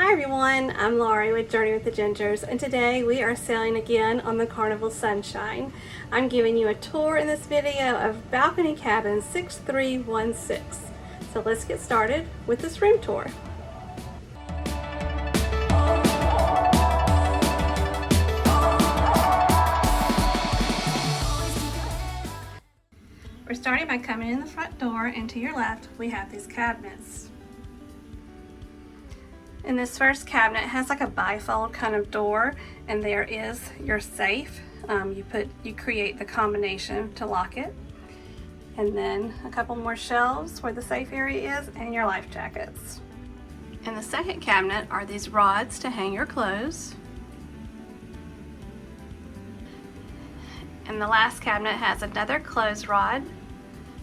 Hi everyone, I'm Laurie with Journey with the Gingers, and today we are sailing again on the Carnival Sunshine. I'm giving you a tour in this video of Balcony Cabin 6316. So let's get started with this room tour. We're starting by coming in the front door, and to your left we have these cabinets. And this first cabinet has like a bifold kind of door, and there is your safe. You create the combination to lock it, and then a couple more shelves where the safe area is, and your life jackets. In the second cabinet are these rods to hang your clothes. And the last cabinet has another clothes rod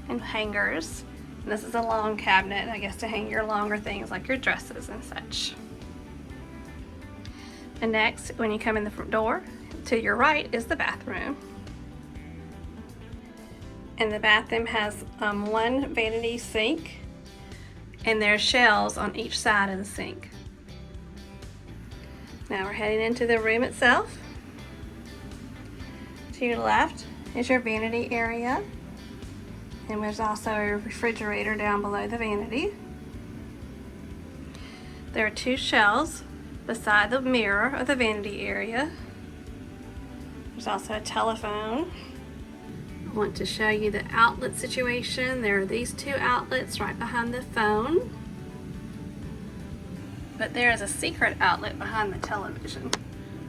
and hangers. And this is a long cabinet, I guess, to hang your longer things like your dresses and such. And next, when you come in the front door, to your right is the bathroom. And the bathroom has one vanity sink, and there's shelves on each side of the sink. Now we're heading into the room itself. To your left is your vanity area. And there's also a refrigerator down below the vanity. There are two shelves beside the mirror of the vanity area. There's also a telephone. I want to show you the outlet situation. There are these two outlets right behind the phone. But there is a secret outlet behind the television.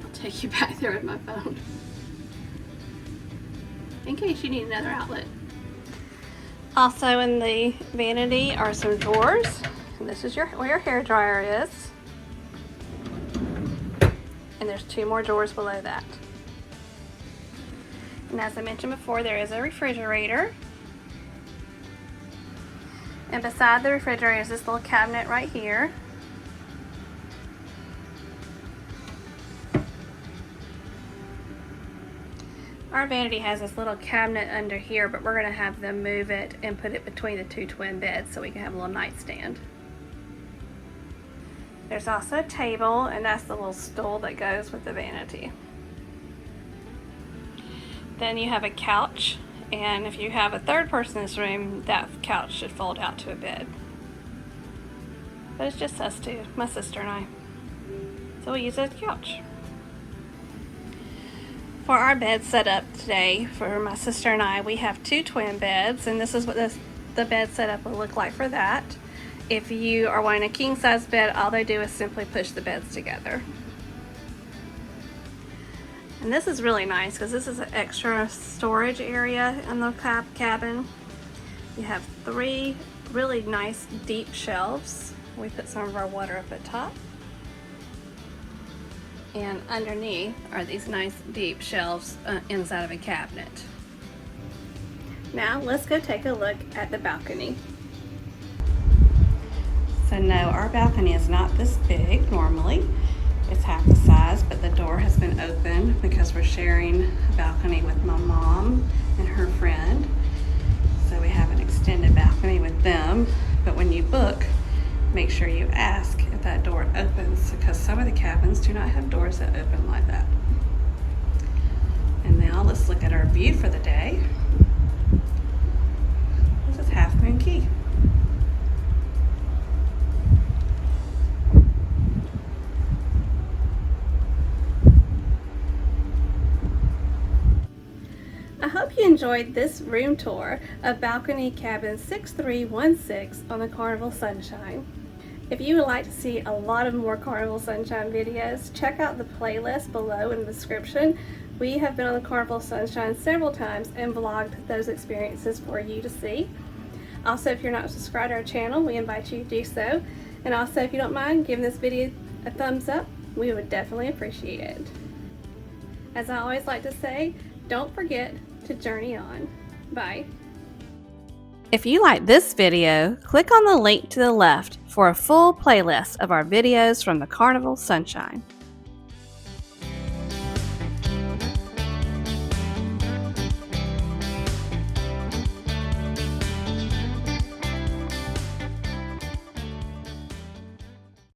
I'll take you back there with my phone in case you need another outlet. Also in the vanity are some drawers, and this is where your hair dryer is. And there's two more drawers below that. And as I mentioned before, there is a refrigerator. And beside the refrigerator is this little cabinet right here. Our vanity has this little cabinet under here, but we're going to have them move it and put it between the two twin beds so we can have a little nightstand. There's also a table, and that's the little stool that goes with the vanity. Then you have a couch, and if you have a third person in this room, that couch should fold out to a bed. But it's just us two, my sister and I. So we use it as a couch. For our bed setup today, for my sister and I, we have two twin beds, and this is what the bed setup will look like for that. If you are wanting a king size bed, all they do is simply push the beds together. And this is really nice because this is an extra storage area in the cabin. You have three really nice deep shelves. We put some of our water up at top. And underneath are these nice deep shelves inside of a cabinet. Now let's go take a look at the balcony. So no, our balcony is not this big normally. It's half the size, but the door has been opened because we're sharing a balcony with my mom and her friend. So we have an extended balcony with them, but when you book, make sure you ask if that door opens, because some of the cabins do not have doors that open like that. And now let's look at our view for the day. This is Half Moon Key. I hope you enjoyed this room tour of Balcony Cabin 6316 on the Carnival Sunshine. If you would like to see a lot of more Carnival Sunshine videos, check out the playlist below in the description. We have been on the Carnival Sunshine several times and vlogged those experiences for you to see. Also, if you're not subscribed to our channel, we invite you to do so. And also, if you don't mind giving this video a thumbs up, we would definitely appreciate it. As I always like to say, don't forget to journey on. Bye. If you like this video, click on the link to the left for a full playlist of our videos from the Carnival Sunshine.